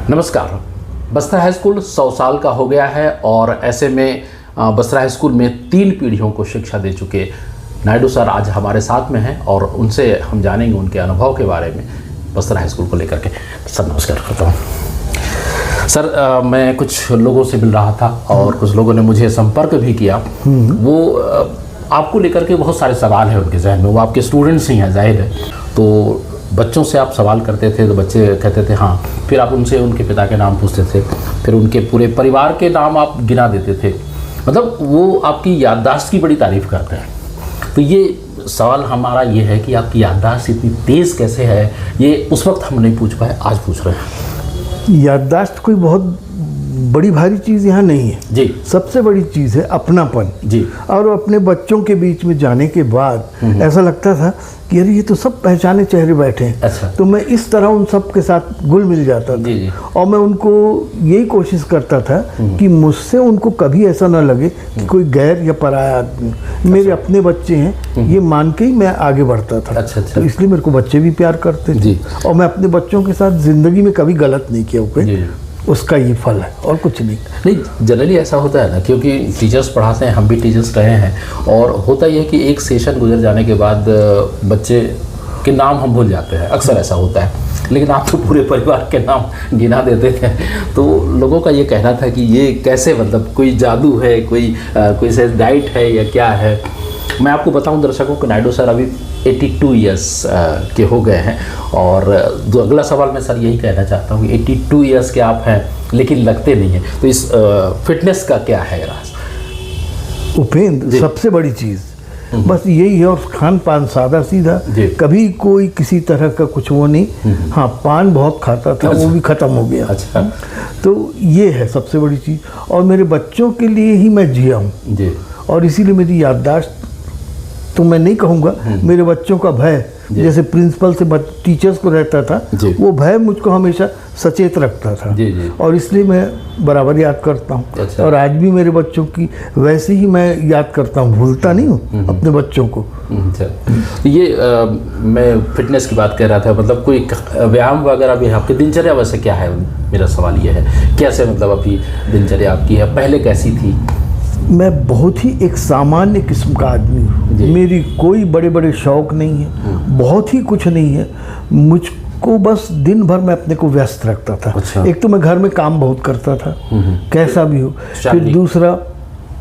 नमस्कार। Bastar high school 100 साल का हो गया है और ऐसे में बस्तर हाई स्कूल में 3 पीढ़ियों को शिक्षा दे चुके नायडू सर आज हमारे साथ में हैं और उनसे हम जानेंगे उनके अनुभव के बारे में बस्तर हाई स्कूल को लेकर के। सर नमस्कार करता हूँ। सर मैं कुछ लोगों से मिल रहा था और कुछ लोगों ने मुझे संपर्क भी किया। वो आपको लेकर के बहुत सारे सवाल हैं उनके जहन में। वो आपके स्टूडेंट्स ही हैं, जाहिर है। तो बच्चों से आप सवाल करते थे तो बच्चे कहते थे हाँ, फिर आप उनसे उनके पिता के नाम पूछते थे, फिर उनके पूरे परिवार के नाम आप गिना देते थे। मतलब वो आपकी याददाश्त की बड़ी तारीफ़ करते हैं। तो ये सवाल हमारा ये है कि आपकी याददाश्त इतनी तेज़ कैसे है, ये उस वक्त हम नहीं पूछ पाए, आज पूछ रहे हैं। याददाश्त कोई बहुत बड़ी भारी चीज़ यहाँ नहीं है जी। सबसे बड़ी चीज़ है अपनापन जी। और अपने बच्चों के बीच में जाने के बाद ऐसा लगता था कि अरे ये तो सब पहचाने चेहरे बैठे हैं। अच्छा। तो मैं इस तरह उन सब के साथ घुल मिल जाता था। जी। और मैं उनको यही कोशिश करता था कि मुझसे उनको कभी ऐसा ना लगे कि कोई गैर या पराया आदमी। मेरे अपने बच्चे हैं ये मान के ही मैं आगे बढ़ता था। अच्छा। तो इसलिए मेरे को बच्चे भी प्यार करते थे और मैं अपने बच्चों के साथ ज़िंदगी में कभी गलत नहीं किया। उसका ये फल है और कुछ नहीं। जनरली ऐसा होता है ना, क्योंकि टीचर्स पढ़ाते हैं, हम भी टीचर्स रहे हैं, और होता ये है कि एक सेशन गुजर जाने के बाद बच्चे के नाम हम भूल जाते हैं। अक्सर ऐसा होता है। लेकिन आप तो पूरे परिवार के नाम गिना देते थे। तो लोगों का ये कहना था कि ये कैसे, मतलब कोई जादू है, कोई से डाइट है या क्या है। मैं आपको बताऊं दर्शकों को, नायडू सर अभी 82 ईयर्स के हो गए हैं। और जो अगला सवाल मैं सर यही कहना चाहता हूँ कि 82 ईयर्स के आप हैं लेकिन लगते नहीं हैं। तो इस फिटनेस का क्या है राज? उपेंद्र, सबसे बड़ी चीज़ बस यही है। और खान पान सादा सीधा, कभी कोई किसी तरह का कुछ वो नहीं। हाँ, पान बहुत खाता था। अच्छा। वो भी ख़त्म हो गया। अच्छा। तो ये है सबसे बड़ी चीज़। और मेरे बच्चों के लिए ही मैं जिया हूँ और इसीलिए मेरी याददाश्त तो मैं नहीं कहूँगा, मेरे बच्चों का भय जैसे प्रिंसिपल से टीचर्स को रहता था, वो भय मुझको हमेशा सचेत रखता था। और इसलिए मैं बराबर याद करता हूँ। अच्छा। और आज भी मेरे बच्चों की वैसे ही मैं याद करता हूँ, भूलता नहीं हूँ अपने बच्चों को। अच्छा। ये मैं फिटनेस की बात कर रहा था, मतलब कोई व्यायाम वगैरह भी आपकी दिनचर्या वैसे क्या है? मेरा सवाल ये है, कैसे मतलब अभी दिनचर्या आपकी है, पहले कैसी थी? मैं बहुत ही एक सामान्य किस्म का आदमी हूँ। मेरी कोई बड़े बड़े शौक़ नहीं है, बहुत ही कुछ नहीं है। मुझको बस दिन भर मैं अपने को व्यस्त रखता था। अच्छा। एक तो मैं घर में काम बहुत करता था, कैसा भी हो। फिर दूसरा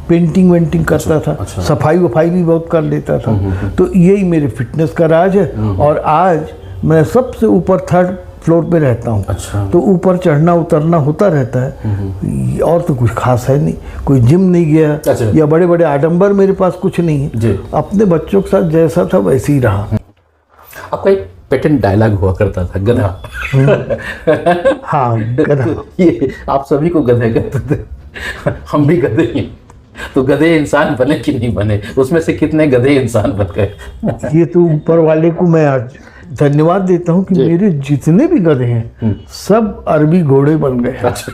पेंटिंग वेंटिंग करता था। अच्छा। सफाई वफाई भी बहुत कर लेता था। तो यही मेरे फिटनेस का राज है। और आज मैं सबसे ऊपर 3rd फ्लोर पे रहता हूँ। अच्छा। तो ऊपर चढ़ना उतरना होता रहता है। और तो कुछ खास है नहीं, कोई जिम नहीं गया। अच्छा। या बड़े बड़े आडंबर मेरे पास कुछ नहीं है। अपने बच्चों के साथ जैसा था वैसे ही रहा। आपका एक पेटेंट डायलॉग हुआ करता था, गधा। हाँ, गधा। ये आप सभी को गधे कहते थे। हम भी गधे हैं। तो गधे इंसान बने कि नहीं बने, उसमें से कितने गधे इंसान बन गए? ये तो ऊपर वाले को मैं आज धन्यवाद देता हूँ कि मेरे जितने भी गधे हैं सब अरबी घोड़े बन गए। अच्छा।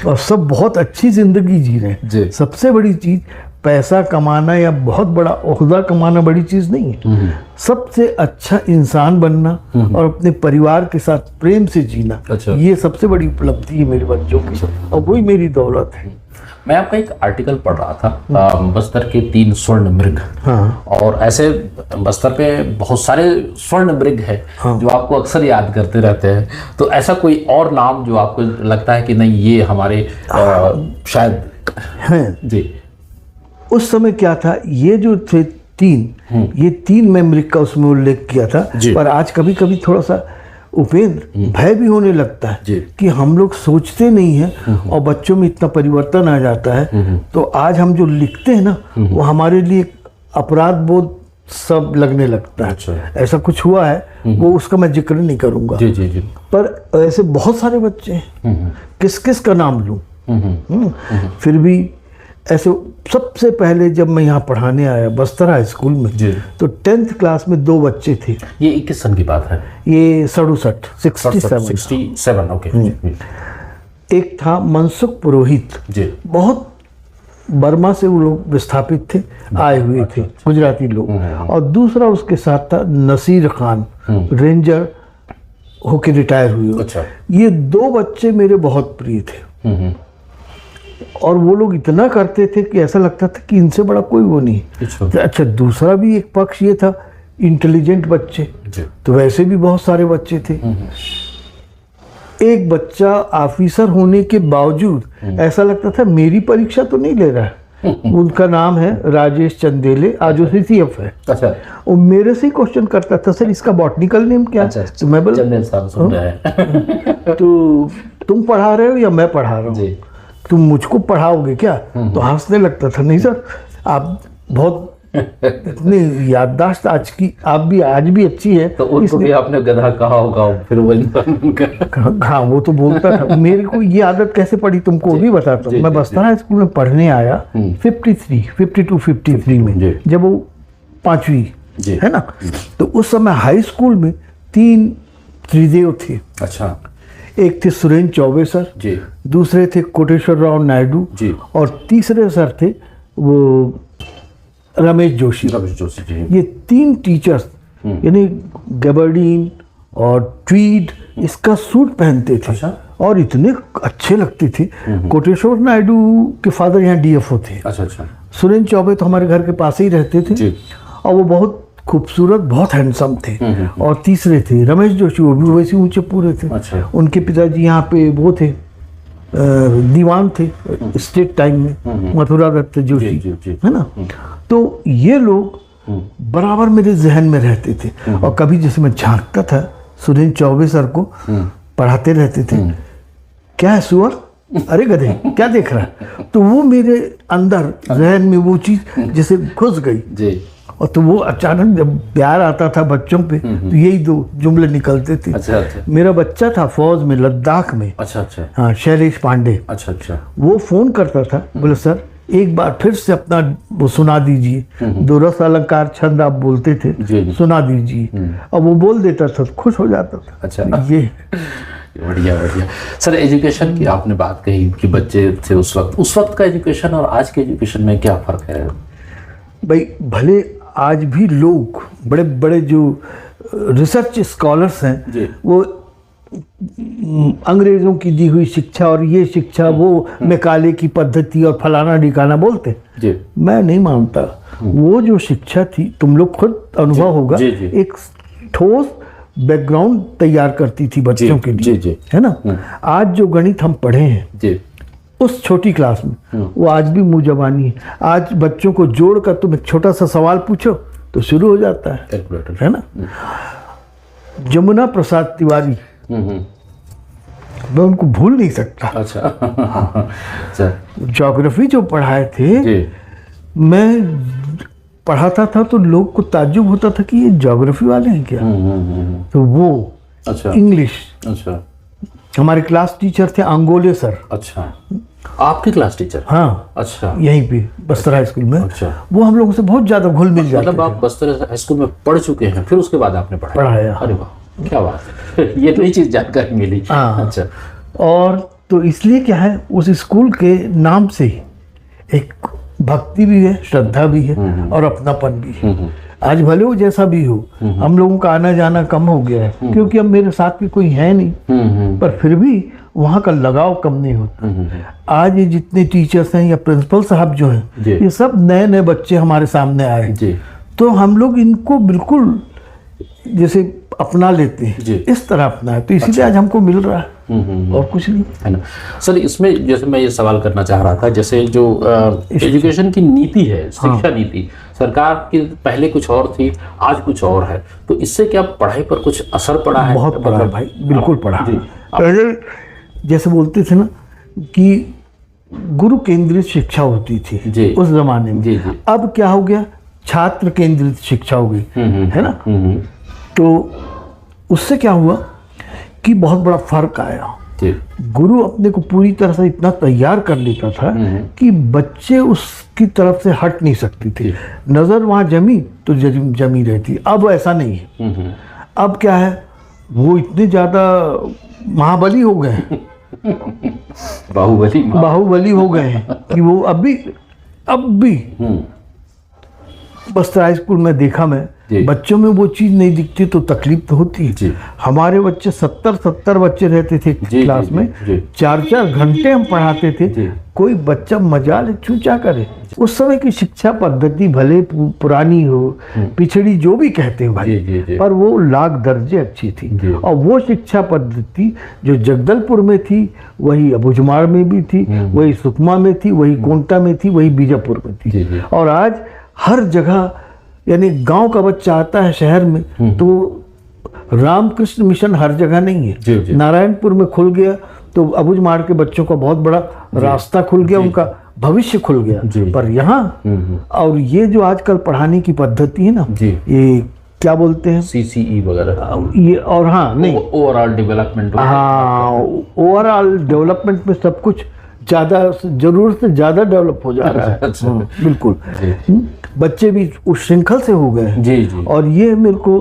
और सब बहुत अच्छी जिंदगी जी रहे हैं। सबसे बड़ी चीज पैसा कमाना या बहुत बड़ा ओहदा कमाना बड़ी चीज नहीं है। सबसे अच्छा इंसान बनना और अपने परिवार के साथ प्रेम से जीना। अच्छा। ये सबसे बड़ी उपलब्धि है मेरे बच्चों की। और वही मेरी दौलत है। मैं आपका एक आर्टिकल पढ़ रहा था, बस्तर के 3 स्वर्ण मृग। हाँ। और ऐसे बस्तर पे बहुत सारे स्वर्ण मृग हैं। हाँ। जो आपको अक्सर याद करते रहते हैं। तो ऐसा कोई और नाम जो आपको लगता है कि नहीं ये हमारे शायद हैं? जी। उस समय क्या था, ये जो थे 3, ये 3 मैं मृग का उसमें उल्लेख किया था। पर आज कभी कभी थोड़ा सा उपेंद्र भय भी होने लगता है कि हम लोग सोचते नहीं हैं और बच्चों में इतना परिवर्तन आ जाता है। तो आज हम जो लिखते हैं ना, वो हमारे लिए अपराध बोध सब लगने लगता है। अच्छा। ऐसा कुछ हुआ है, वो उसका मैं जिक्र नहीं करूंगा। पर ऐसे बहुत सारे बच्चे हैं, किस किस का नाम लूं। फिर भी ऐसे सबसे पहले जब मैं यहाँ पढ़ाने आया बस्तर हाई स्कूल में, तो 10th क्लास में 2 बच्चे थे। ये 21 सन की बात है? ये 67। ओके। एक था मनसुख पुरोहित, बहुत बर्मा से वो लोग विस्थापित थे, आए हुए थे, गुजराती लोग। और दूसरा उसके साथ था नसीर खान, रेंजर होके रिटायर हुए हो। अच्छा। ये 2 बच्चे मेरे बहुत प्रिय थे और वो लोग इतना करते थे कि ऐसा लगता था कि इनसे बड़ा कोई वो नहीं। अच्छा, दूसरा भी एक पक्ष ये था, इंटेलिजेंट बच्चे, तो वैसे भी बहुत सारे बच्चे थे। एक बच्चा ऑफिसर होने के बावजूद ऐसा लगता था मेरी परीक्षा तो नहीं ले रहा है। उनका नाम है राजेश चंदेले, आज वो CCF है। अच्छा। वो मेरे से ही क्वेश्चन करता था, सर इसका बॉटनिकल नेम क्या? अच्छा, तो मैं बोला तो तुम पढ़ा रहे हो या मैं पढ़ा रहा हूँ? तुम मुझको पढ़ाओगे क्या? तो हंसने लगता था, नहीं सर आप बहुत इतनी याददाश्त आज भी अच्छी है। तो उनको भी आपने गधा कहा होगा फिर वो। हाँ, वो तो बोलता था। मेरे को ये आदत कैसे पड़ी तुमको वो भी बताता हूँ। मैं बस्तर स्कूल में पढ़ने आया 52-53 में, जब वो 5वीं है ना। तो उस समय हाई स्कूल में 3 त्रिदेव थे। अच्छा। एक थे सुरेंद्र चौबे सर जी, दूसरे थे कोटेश्वर राव नायडू जी, और तीसरे सर थे वो रमेश जोशी जी। ये 3 टीचर्स यानी गैबर्डीन और ट्वीड इसका सूट पहनते थे। अच्छा। और इतने अच्छे लगते थे। कोटेश्वर नायडू के फादर यहाँ DFO थे। अच्छा। सुरेंद्र चौबे तो हमारे घर के पास ही रहते थे जी। और वो बहुत खूबसूरत, बहुत हैंडसम थे। और तीसरे थे रमेश जोशी, वो भी वैसे ऊंचे पूरे थे। अच्छा। उनके पिताजी यहाँ पे वो थे, दीवान थे स्टेट टाइम में, मथुरा दत्त जोशी है ना। तो ये लोग बराबर मेरे जहन में रहते थे। और कभी जैसे मैं झांकता था, सुरेंद्र चौबे सर को पढ़ाते रहते थे, क्या है सुअर, अरे गधे क्या देख रहा है? तो वो मेरे अंदर जहन में वो चीज जैसे घुस गई। और तो वो अचानक जब प्यार आता था बच्चों पे तो यही 2 जुमले निकलते थे। अच्छा। मेरा बच्चा था फौज में, लद्दाख में। अच्छा। हाँ, शैलेश पांडे। अच्छा। वो फोन करता था, बोले सर एक बार फिर से अपना वो सुना दीजिए, 2 रस अलंकार छंद आप बोलते थे, सुना दीजिए। और वो बोल देता था, खुश हो जाता था। अच्छा। ये बढ़िया। सर, एजुकेशन की आपने बात कही कि बच्चे थे उस वक्त का एजुकेशन और आज के एजुकेशन में क्या फर्क है? भाई, भले आज भी लोग बड़े बड़े जो रिसर्च स्कॉलर्स हैं वो अंग्रेजों की दी हुई शिक्षा और ये शिक्षा वो मैकाले की पद्धति और फलाना ढिकाना बोलते जी। मैं नहीं मानता। वो जो शिक्षा थी, तुम लोग खुद अनुभव होगा, एक ठोस बैकग्राउंड तैयार करती थी बच्चों के लिए, है ना। आज जो गणित हम पढ़े हैं उस छोटी क्लास में, वो आज भी मुंह जबानी है। आज बच्चों को जोड़कर तुम एक छोटा सा सवाल पूछो तो शुरू हो जाता है ना। जमुना प्रसाद तिवारी, मैं उनको भूल नहीं सकता। अच्छा। ज्योग्राफी जो पढ़ाए थे, मैं पढ़ाता था तो लोग को ताज्जुब होता था कि ये ज्योग्राफी वाले हैं क्या। तो वो इंग्लिश, अच्छा, हमारे क्लास टीचर थे अंगोले सर। अच्छा, आपके क्लास टीचर? हाँ। अच्छा। यहीं पे बस्तर हाई स्कूल में। अच्छा। वो हम लोगों से बहुत ज्यादा घुल मिल जाते थे। मतलब आप बस्तर हाई स्कूल में पढ़ चुके हैं, फिर उसके बाद आपने पढ़ाया? अरे वाह, क्या बात है। ये नई चीज जानकारी मिली। हाँ। अच्छा। और तो इसलिए क्या है, उस स्कूल के नाम से एक भक्ति भी है, श्रद्धा भी है और अपनापन भी है। आज भले वो जैसा भी हो, हम लोगों का आना जाना कम हो गया है क्योंकि अब मेरे साथ भी कोई है नहीं, पर फिर भी वहाँ का लगाव कम नहीं होता। आज ये जितने टीचर्स हैं या प्रिंसिपल साहब जो हैं, ये सब नए नए बच्चे हमारे सामने आए, तो हम लोग इनको बिल्कुल जैसे अपना लेते हैं, इस तरह अपना है। तो इसीलिए आज हमको मिल रहा है और कुछ नहीं है ना। सर, इसमें जैसे मैं ये सवाल करना चाह रहा था, जैसे जो एजुकेशन की नीति है, शिक्षा नीति सरकार की पहले कुछ और थी, आज कुछ और है, तो इससे क्या पढ़ाई पर कुछ असर पड़ा है? बहुत पड़ा है भाई, बिल्कुल पड़ा। पहले जैसे बोलते थे ना कि गुरु केंद्रित शिक्षा होती थी उस जमाने में, अब क्या हो गया, छात्र केंद्रित शिक्षा हो गई, है ना। तो उससे क्या हुआ कि बहुत बड़ा फर्क आया। गुरु अपने को पूरी तरह से इतना तैयार कर लेता था कि बच्चे उसकी तरफ से हट नहीं सकती थी। नजर वहां जमी तो जमी रहती। अब ऐसा नहीं है। अब क्या है, वो इतने ज्यादा महाबली हो गए हैं, बाहुबली हो गए हैं कि वो अब भी बस्तर हाई स्कूल में देखा मैं बच्चों में वो चीज नहीं दिखती तो तकलीफ तो होती है। हमारे बच्चे 70 बच्चे रहते थे क्लास में, 4 घंटे हम पढ़ाते थे, कोई बच्चा मजाल चूचा करे। उस समय की शिक्षा पद्धति भले पुरानी हो, पिछड़ी जो भी कहते हो भाई, पर वो लाख दर्जे अच्छी थी। और वो शिक्षा पद्धति जो जगदलपुर में थी वही अबुझमाड़ में भी थी, वही सुकमा में थी, वही कोंटा में थी, वही बीजापुर में थी। और आज हर जगह, यानी गांव का बच्चा आता है शहर में तो रामकृष्ण मिशन हर जगह नहीं है। नारायणपुर में खुल गया तो अबुझमाड़ के बच्चों का बहुत बड़ा रास्ता खुल गया, उनका भविष्य खुल गया। पर यहाँ और ये जो आजकल पढ़ाने की पद्धति है ना, ये क्या बोलते हैं, CCE वगैरह, ये और हाँ नहीं, ओवरऑल डेवलपमेंट, हाँ ओवरऑल डेवलपमेंट में सब कुछ ज़्यादा जरूरत से ज़्यादा डेवलप हो जा रहा है। बिल्कुल, बच्चे भी उस श्रृंखल से हो गए हैं। और ये मेरे को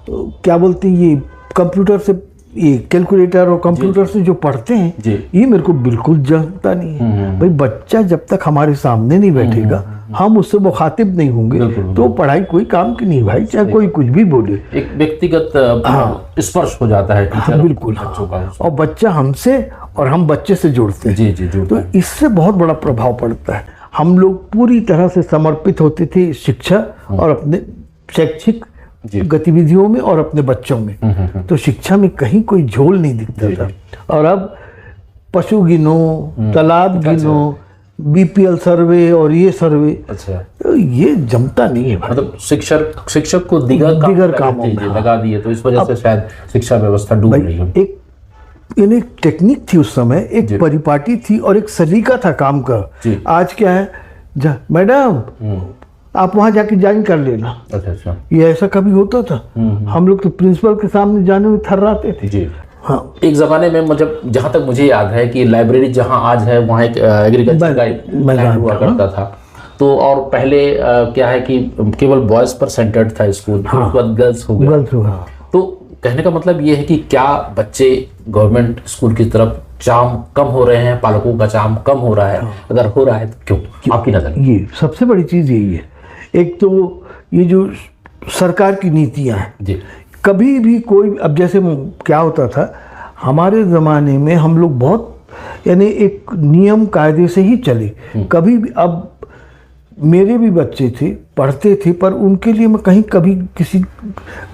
क्या बोलते हैं, ये कंप्यूटर से, ये कैलकुलेटर और कंप्यूटर से जो पढ़ते हैं, ये मेरे को बिल्कुल जमता नहीं है। भाई बच्चा जब तक हमारे सामने नहीं बैठेगा, हम उससे मुखातिब नहीं होंगे तो पढ़ाई कोई काम की नहीं भाई, चाहे कोई कुछ भी बोले। एक व्यक्तिगत स्पर्श हो जाता है टीचर बिल्कुल बच्चों का, और बच्चा हमसे और हम बच्चे से जुड़ते हैं। तो इससे बहुत बड़ा प्रभाव पड़ता है। हम लोग पूरी तरह से समर्पित होते थे शिक्षा और अपने शैक्षिक गतिविधियों में और अपने बच्चों में, तो शिक्षा में कहीं कोई झोल नहीं दिखता था। और अब पशु गिनो, तालाब गिनो, BPL सर्वे और ये सर्वे, तो ये जमता नहीं है। मतलब शिक्षक को दिगर कामों में लगा दिए, तो इस वजह से शायद शिक्षा व्यवस्था डूब रही है। एक टेक्निक थी उस समय, एक परिपाटी थी और एक सलीका था काम का। आज क्या है, मैडम आप वहां जाके ज्वाइन कर लेना। अच्छा, ये ऐसा कभी होता था? हम लोग तो प्रिंसिपल के सामने जाने में थर्राते थे। हाँ, एक जमाने में मतलब जहाँ तक मुझे याद है कि लाइब्रेरी जहाँ आज है वहाँ एक एग्रीकल्चर का लैंड हुआ करता था। तो और पहले क्या है कि केवल बॉयज पर सेंटर्ड था स्कूल, उसके बाद गर्ल्स हो गया। तो कहने का मतलब ये है कि क्या बच्चे गवर्नमेंट स्कूल की तरफ चाम कम हो रहे हैं, पालकों का चाम कम हो रहा है? अगर हो रहा है तो क्यों आपकी नजर? ये सबसे बड़ी चीज यही है। एक तो ये जो सरकार की नीतियां हैं, कभी भी कोई, अब जैसे क्या होता था हमारे ज़माने में, हम लोग बहुत यानी एक नियम कायदे से ही चले। कभी भी, अब मेरे भी बच्चे थे, पढ़ते थे, पर उनके लिए मैं कहीं कभी किसी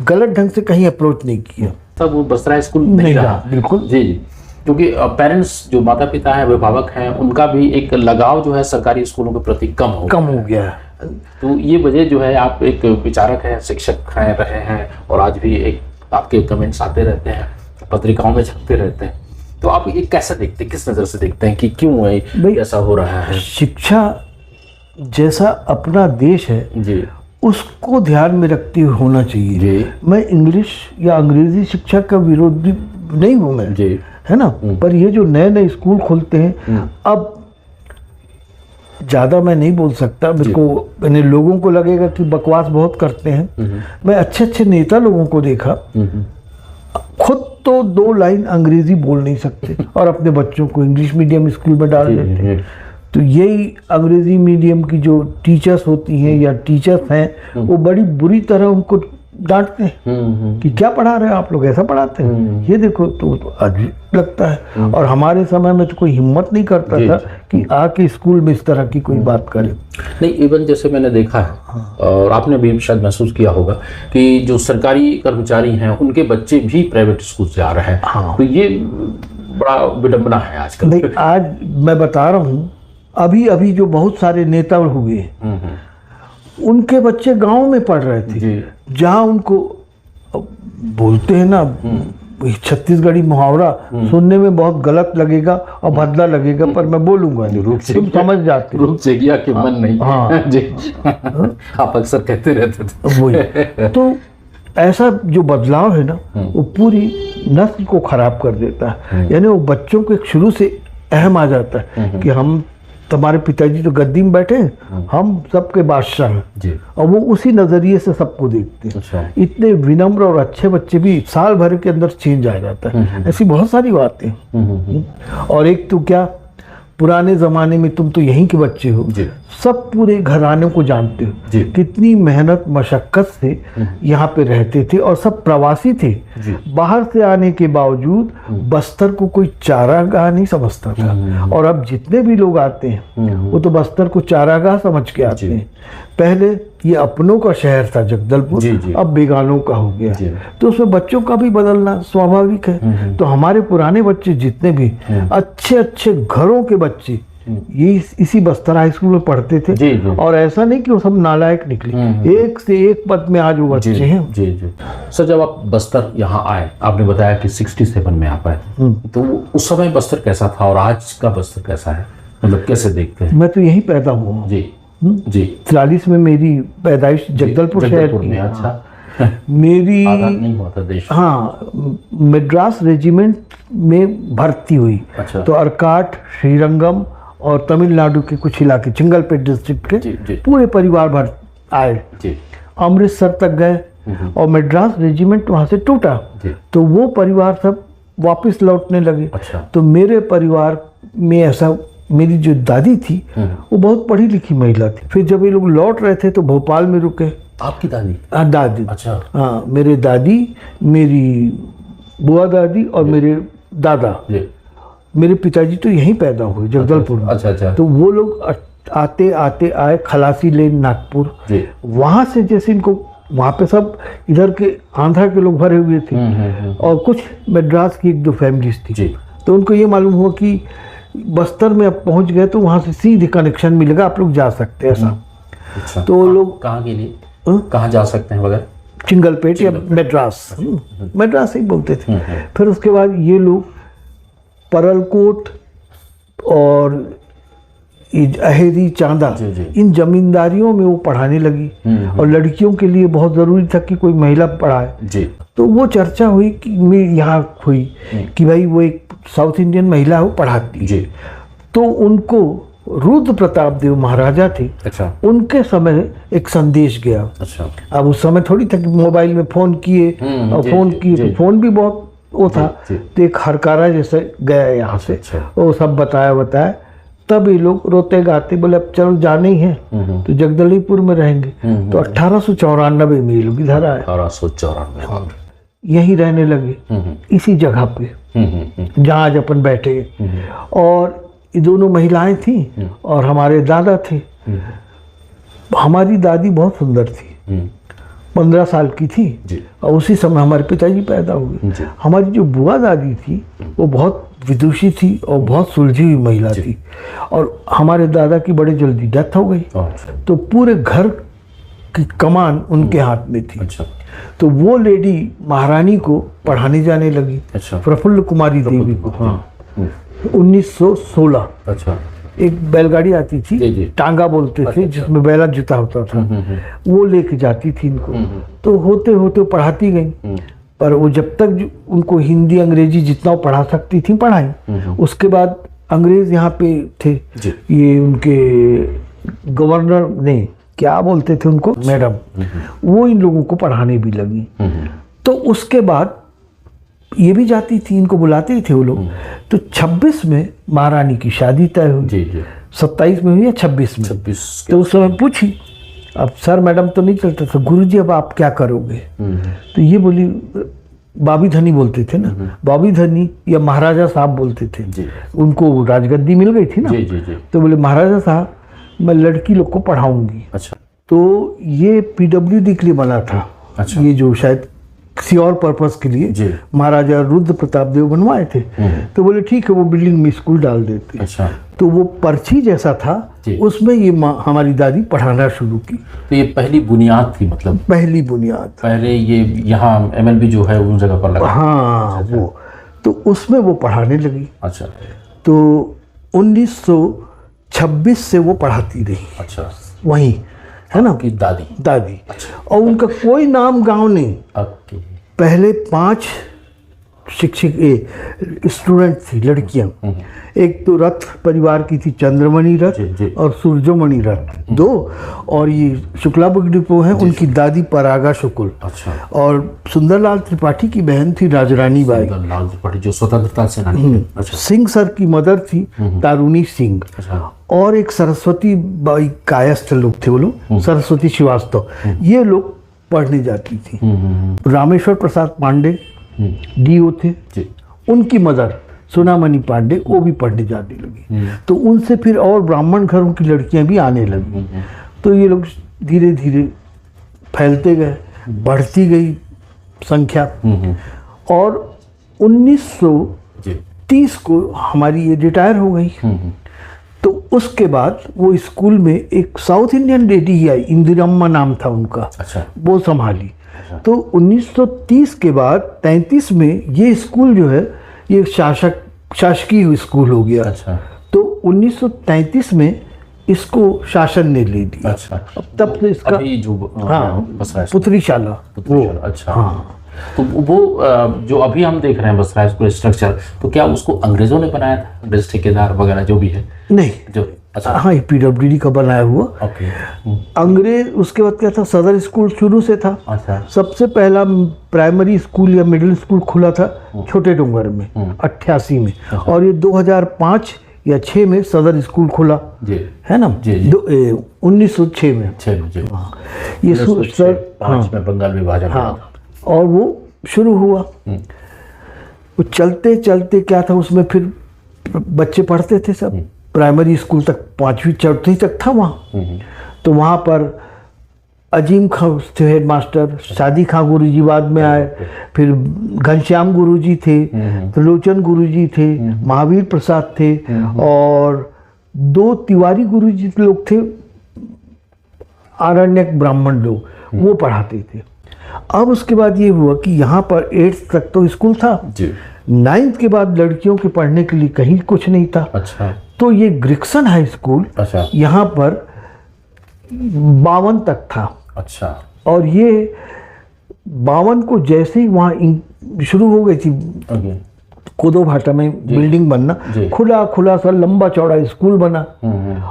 गलत ढंग से कहीं अप्रोच नहीं किया। तब वो बसरा स्कूल नहीं रहा। बिल्कुल जी, क्योंकि पेरेंट्स जो माता पिता हैं, अभिभावक हैं, उनका भी एक लगाव जो है सरकारी स्कूलों के प्रति कम हो गया है। तो ये वजह जो है, आप एक विचारक हैं, शिक्षक हैं, रहे हैं, और आज भी एक आपके कमेंट्स आते रहते हैं, पत्रिकाओं में छपते रहते हैं, तो आप ये कैसे देखते हैं, किस नज़र से देखते हैं कि क्यों ऐसा हो रहा है? शिक्षा जैसा अपना देश है जी, उसको ध्यान में रखते हुए होना चाहिए। मैं इंग्लिश या अंग्रेजी शिक्षा का विरोधी नहीं हूँ मैं जी, है ना, पर ये जो नए नए स्कूल खुलते हैं, अब ज़्यादा मैं नहीं बोल सकता, मेरे को मैंने लोगों को लगेगा कि बकवास बहुत करते हैं। मैं अच्छे अच्छे नेता लोगों को देखा, खुद तो 2 लाइन अंग्रेजी बोल नहीं सकते और अपने बच्चों को इंग्लिश मीडियम स्कूल में डाल देते हैं। तो यही अंग्रेजी मीडियम की जो टीचर्स होती हैं या टीचर्स हैं, वो बड़ी बुरी तरह उनको डांटते हैं कि क्या पढ़ा रहे हो आप लोग, ऐसा पढ़ाते हैं, ये देखो। तो अजीब लगता है। और हमारे समय में तो कोई हिम्मत नहीं करता था कि आके स्कूल में इस तरह की कोई बात करे। नहीं, इवन जैसे मैंने देखा है और आपने भी शायद महसूस किया होगा कि जो सरकारी कर्मचारी हैं उनके बच्चे भी प्राइवेट स्कूल से आ रहे हैं। तो ये बड़ा विडंबना है आजकल। नहीं, आज मैं बता रहा हूँ, अभी अभी जो बहुत सारे नेता हुए, उनके बच्चे गांव में पढ़ रहे थे, जहां उनको बोलते हैं ना छत्तीसगढ़ी मुहावरा, सुनने में बहुत गलत लगेगा और भद्दा लगेगा, पर मैं बोलूंगा तुम समझ जाते हो। रूप से किया कि मन नहीं। हाँ जी, आप अक्सर कहते रहते थे वही। तो ऐसा जो बदलाव है ना, वो पूरी नस्ल को खराब कर देता है। यानी वो बच्चों को एक शुरू से अहम आ जाता है कि हम, तुम्हारे पिताजी तो गद्दी में बैठे, हम सबके बादशाह हैं, और वो उसी नजरिए से सबको देखते हैं। अच्छा। इतने विनम्र और अच्छे बच्चे भी साल भर के अंदर चेंज आ जाता है। ऐसी बहुत सारी बातें। और एक तो क्या, पुराने जमाने में तुम तो यहीं के बच्चे हो, सब पूरे घराने को जानते जी। हो, कितनी मेहनत मशक्कत से यहाँ पे रहते थे और सब प्रवासी थे। जी। बाहर से आने के बावजूद बस्तर को कोई चारागाह नहीं समझता था। और अब जितने भी लोग आते हैं वो तो बस्तर को चारागाह समझ के आते हैं। पहले ये अपनों का शहर था जगदलपुर, जी, जी। अब बेगानों का हो गया। जी। तो उसमें बच्चों का भी बदलना स्वाभाविक है। तो हमारे पुराने बच्चे जितने भी अच्छे अच्छे घरों के बच्चे ये इसी बस्तर हाई स्कूल में पढ़ते थे। जी, जी। और ऐसा नहीं कि वो सब नालायक निकले, एक से एक पद में आज वो बच्चे हैं। जी जी। सर, जब आप बस्तर यहाँ आए, आपने बताया कि 67 में आप आए, तो उस समय बस्तर कैसा था और आज का बस्तर कैसा है, मतलब कैसे देखते हैं? मैं तो यहीं पैदा हुआ हूँ जी जी। 43 में मेरी पैदाइश जगदलपुर शहर की। में। अच्छा। मेरी आज़ाद नहीं हुआ था देश। हाँ, मद्रास रेजिमेंट में भर्ती हुई। अच्छा। तो अर्काट, श्रीरंगम और तमिलनाडु के कुछ इलाके, चिंगलपेट डिस्ट्रिक्ट जी, के जी। पूरे परिवार भर आए। जी अमृतसर तक गए और मद्रास रेजिमेंट वहाँ से टूटा। जी। तो वो परिवार सब वापस लौटने लगे। अच्छा। तो मेरे परिवार में ऐसा, मेरी जो दादी थी वो बहुत पढ़ी लिखी महिला थी। फिर जब ये लोग लौट रहे थे तो भोपाल में रुके। आपकी दादी? हाँ, दादी। अच्छा। हाँ, मेरे दादी, मेरी बुआ दादी और मेरे दादा, जी। मेरे पिताजी तो यहीं पैदा हुए जगदलपुर में। अच्छा अच्छा। तो वो लोग आते आते आए खलासी लेन नागपुर। जी। वहाँ से जैसे इनको, वहाँ पे सब इधर के आंध्रा के लोग भरे हुए थे और कुछ मद्रास की एक दो फैमिलीज थी। जी। तो उनको ये मालूम हुआ कि बस्तर में अब पहुँच गए तो वहाँ से सीधे कनेक्शन मिलेगा, आप लोग जा सकते हैं ऐसा। अच्छा। तो वो लोग कहाँ के लिए, कहाँ जा सकते हैं वगैरह? चिंगलपेट या मद्रास, मद्रास ही बोलते थे। फिर उसके बाद ये लोग परलकोट और अहेरी, चांदा, जी, जी। इन जमींदारियों में वो पढ़ाने लगी। और लड़कियों के लिए बहुत ज़रूरी था कि कोई महिला पढ़ाए। जी। तो वो चर्चा हुई कि यहाँ हुई कि भाई वो एक साउथ इंडियन महिला है, वो पढ़ाती। जी। तो उनको रुद्र प्रताप देव महाराजा थे, अच्छा। उनके समय एक संदेश गया। अच्छा। अब उस समय थोड़ी था कि मोबाइल में फ़ोन किए और जी, फ़ोन जी, किए जी। तो फ़ोन भी बहुत वो था। जी। तो एक हरकारा जैसे गया यहाँ से, अच्छा। वो सब बताया। तब ये लोग रोते गाते बोले अब चलो जाने ही है तो जगदलपुर में रहेंगे। तो 1894 में ये लोग इधर आए, 1894। यहीं रहने लगे, इसी जगह पे जहाँ आज अपन बैठे। और ये दोनों महिलाएं थीं और हमारे दादा थे। हमारी दादी बहुत सुंदर थी, 15 साल की थी। जी। और उसी समय हमारे पिताजी पैदा हुए। जी। हमारी जो बुआ दादी थी वो बहुत विदुषी थी और बहुत सुलझी हुई महिला थी। और हमारे दादा की बड़े जल्दी डेथ हो गई। अच्छा। तो पूरे घर की कमान उनके हाथ में थी। अच्छा। तो वो लेडी महारानी को पढ़ाने जाने लगी। अच्छा। प्रफुल्ल कुमारी देवी को। हाँ। 1916। अच्छा। एक बैलगाड़ी आती थी, जी, जी। टांगा बोलते थे, जिसमें बैला जुता होता था, वो लेके जाती थी इनको। तो होते होते पढ़ाती गई। पर वो जब तक उनको हिंदी अंग्रेजी जितना वो पढ़ा सकती थी पढ़ाई। उसके बाद अंग्रेज यहाँ पे थे, ये उनके गवर्नर ने क्या बोलते थे उनको, मैडम, वो इन लोगों को पढ़ाने भी लगी। तो उसके बाद ये भी जाती थी, इनको बुलाते थे वो लोग। तो 26 में महारानी की शादी तय हुई। जी जी। 27 में हुई या 26 में? 26। तो उस समय पूछी, अब सर मैडम तो नहीं चलता था, गुरुजी अब आप क्या करोगे? तो ये बोली, बाबी धनी बोलते थे ना, बाबी धनी या महाराजा साहब बोलते थे। जी। उनको राजगद्दी मिल गई थी ना। जी जी जी। तो बोले महाराजा साहब मैं लड़की लोग को पढ़ाऊंगी। अच्छा। तो ये PWD के लिए बना था। अच्छा। ये जो शायद किसी और पर्पस के लिए महाराजा रुद्र प्रताप देव बनवाए थे। तो बोले ठीक है, वो बिल्डिंग में स्कूल डाल देते। अच्छा। तो वो पर्ची जैसा था, उसमें ये हमारी दादी पढ़ाना शुरू की। तो ये पहली बुनियाद थी, मतलब पहली बुनियाद। पहले ये यहाँ MLB जो है उन जगह पर लगा। हाँ। अच्छा। वो तो उसमें वो पढ़ाने लगी। अच्छा। तो 1926 से वो पढ़ाती रही। अच्छा। वहीं है ना की दादी। अच्छा। और उनका कोई नाम गांव नहीं। ओके। पहले 5 शिक्षक स्टूडेंट थी लड़कियां। एक तो रथ परिवार की थी, चंद्रमणि रथ और सूर्यमणि रथ, दो। और ये शुक्ला बुक डिपो है, उनकी दादी परागा शुक्ल। अच्छा। और सुंदरलाल त्रिपाठी की बहन थी राजरानी बाई। सुंदरलाल त्रिपाठी जो स्वतंत्रता सेनानी। अच्छा। सिंह सर की मदर थी तारुणी सिंह। अच्छा। और एक सरस्वती बाई कायस्थ लोग थे वो लोग, सरस्वती श्रीवास्तव, ये लोग पढ़ने जाती थी। रामेश्वर प्रसाद पांडे डीओ थे, उनकी मदर सोनामणि पांडे वो भी पढ़ने जाने लगी। तो उनसे फिर और ब्राह्मण घरों की लड़कियां भी आने लगी। तो ये लोग धीरे धीरे फैलते गए, बढ़ती गई संख्या। और 1930 को हमारी ये रिटायर हो गई। तो उसके बाद वो स्कूल में एक साउथ इंडियन लेडी आई, इंदिरम्मा नाम था उनका। अच्छा। वो संभाली। अच्छा। तो 1930 के बाद 33 में ये स्कूल जो है ये शासकीय स्कूल हो गया। अच्छा। तो 1933 में इसको शासन ने ले लिया। अच्छा। अब तब से इसका अभी जो पुत्री शाला। अच्छा। हाँ। तो वो जो अभी हम देख रहे हैं बसराइच स्कूल स्ट्रक्चर, तो क्या उसको अंग्रेजों ने बनाया था, अंग्रेज ठेकेदार वगैरह जो भी है? नहीं, जो अच्छा। हाँ, ये पीडब्ल्यूडी का बनाया हुआ। ओके। अंग्रेज उसके बाद क्या था, सदर स्कूल शुरू से था। अच्छा। सबसे पहला प्राइमरी स्कूल या मिडिल स्कूल खुला था छोटे डूंगर में 88 में। और ये 2005 या 6 में सदर स्कूल खुला है ना, 1906 में। ये सर 5 में बंगाल विभाजन। हाँ। और वो शुरू हुआ। वो चलते चलते क्या था, उसमें फिर बच्चे पढ़ते थे सब, प्राइमरी स्कूल तक 5वीं 4वीं तक था वहाँ। तो वहाँ पर अजीम खां थे हेड मास्टर, शादी खां गुरुजी बाद में आए, फिर घनश्याम गुरुजी थे, त्रिलोचन गुरुजी थे, महावीर प्रसाद थे, और 2 तिवारी गुरुजी लोग थे, आरण्यक ब्राह्मण लोग, वो पढ़ाते थे। अब उसके बाद ये हुआ कि यहाँ पर 8th तक तो स्कूल था, 9th के बाद लड़कियों के पढ़ने के लिए कहीं कुछ नहीं था। अच्छा। तो ये ग्रिक्सन हाई स्कूल यहाँ पर 52 तक था। अच्छा। और ये 52 को जैसे ही वहाँ शुरू हो गई थी कोदो भाटा में बिल्डिंग बनना, खुला खुला सा लंबा चौड़ा स्कूल बना,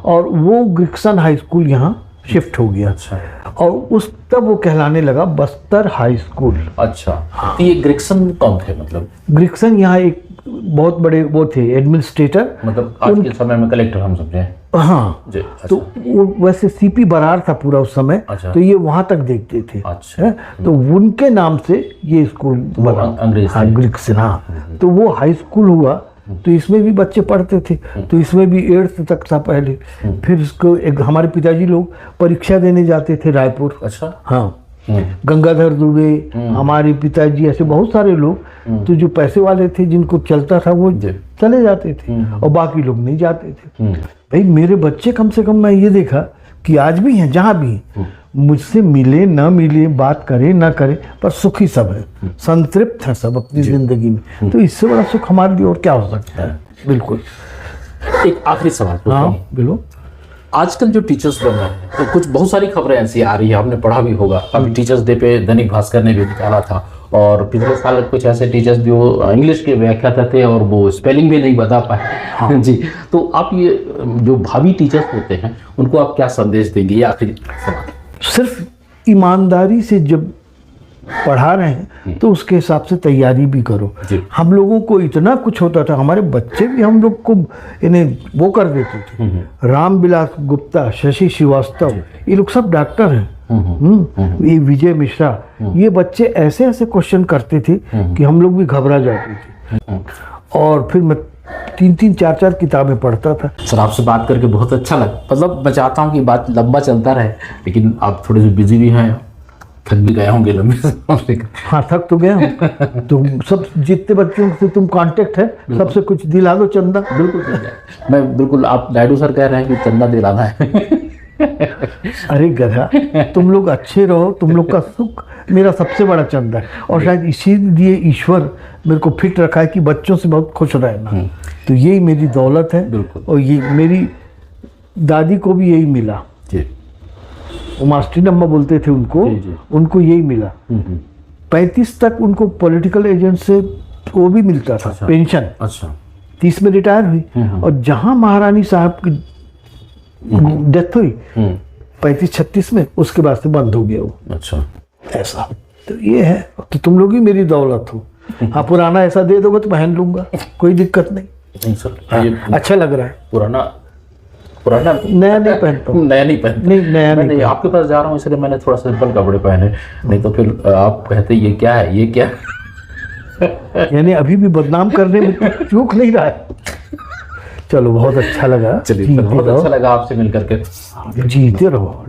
और वो ग्रिक्सन हाई स्कूल यहाँ शिफ्ट हो गया। अच्छा। और उस तब वो कहलाने लगा बस्तर हाई स्कूल। अच्छा। हाँ। तो ये ग्रिक्सन कौन थे? मतलब ग्रिक्सन यहाँ एक बहुत बड़े वो थे एडमिनिस्ट्रेटर, मतलब आज के समय में कलेक्टर हम समझे। हाँ जी। अच्छा। तो वो वैसे सीपी बरार था पूरा उस समय। अच्छा। तो ये वहाँ तक देखते थे। अच्छा। तो उनके नाम से ये स्कूल बना, अंग्रेज। हाँ, ग्रिक्सन। हाँ। तो वो हाई स्कूल हुआ, तो इसमें भी बच्चे पढ़ते थे। तो इसमें भी 8th तक था पहले। फिर इसको एक हमारे पिताजी लोग परीक्षा देने जाते थे रायपुर। अच्छा। हाँ। गंगाधर दुबे, हमारे पिताजी, ऐसे बहुत सारे लोग, तो जो पैसे वाले थे जिनको चलता था वो चले जाते थे, और बाकी लोग नहीं जाते थे। भाई मेरे बच्चे, कम से कम मैं ये देखा कि आज भी हैं, जहाँ भी मुझसे मिले ना मिले, बात करे ना करे, पर सुखी सब है, संतृप्त है सब अपनी जिंदगी में। तो इससे बड़ा सुख हमारे लिए और क्या हो सकता है। बिल्कुल। एक आखिरी सवाल। हाँ बिल्कुल। आजकल जो टीचर्स बन रहे हैं, तो कुछ बहुत सारी खबरें ऐसी आ रही है, आपने पढ़ा भी होगा। अभी टीचर्स डे पे दैनिक भास्कर ने भी निकाला था, और पिछले साल कुछ ऐसे टीचर्स भी वो इंग्लिश के व्याख्याता थे और वो स्पेलिंग भी नहीं बता पाए। हाँ। जी। तो आप ये जो भावी टीचर्स होते हैं उनको आप क्या संदेश देंगे? ये आखिरी सवाल। सिर्फ ईमानदारी से जब पढ़ा रहे हैं तो उसके हिसाब से तैयारी भी करो। हम लोगों को इतना कुछ होता था, हमारे बच्चे भी हम लोग को इन्हें वो कर देते थे। रामविलास गुप्ता, शशि श्रीवास्तव, ये लोग सब डॉक्टर हैं। ये विजय मिश्रा, ये बच्चे ऐसे ऐसे क्वेश्चन करते थे कि हम लोग भी घबरा जाते थे। और फिर मैं 3-3, 4-4 किताबें पढ़ता था। सर आपसे बात करके बहुत अच्छा लगा। मतलब मैं चाहता हूँ कि बात लंबा चलता रहे, लेकिन आप थोड़े से बिजी भी हैं, थक भी गए होंगे लंबे से। हाँ, थक तो गया हूँ। तुम सब जितने बच्चों से तुम कांटेक्ट है, सबसे कुछ दिला दो चंदा। बिल्कुल। मैं बिल्कुल, आप नायडू सर कह रहे हैं कि चंदा दिलाना है। अरे गधा, तुम लोग अच्छे रहो, तुम लोग का सुख मेरा सबसे बड़ा चंदा है। और शायद इसीलिए ईश्वर मेरे को फिट रखा है कि बच्चों से बहुत खुश रहना। तो यही मेरी दौलत है। और ये मेरी दादी को भी यही मिला। वो मास्टरी नम्मा बोलते थे उनको, उनको यही मिला। 35 तक उनको पॉलिटिकल एजेंट से वो भी मिलता था पेंशन। अच्छा। 30 में रिटायर हुई और जहां महारानी साहब की डेथ हुई 35-36 में, उसके बाद से बंद हो गया वो। अच्छा, ऐसा तो ये है। तो तुम लोग ही मेरी दौलत हो। हाँ, पुराना ऐसा दे दोगे तो पहन लूंगा, कोई दिक्कत नहीं। नहीं सर, हाँ, ये अच्छा लग रहा है। पुराना नया नहीं पहनता हूँ। नया नहीं पहनता। नहीं, नया नहीं। आपके पास जा रहा हूँ इसलिए मैंने थोड़ा सिंपल कपड़े पहने, नहीं तो फिर आप कहते ये क्या है, ये क्या है। यानी अभी भी बदनाम करने में चूक नहीं रहा है। चलो, बहुत अच्छा लगा। चलिए, बहुत अच्छा लगा आपसे मिल करके। जीते रहो।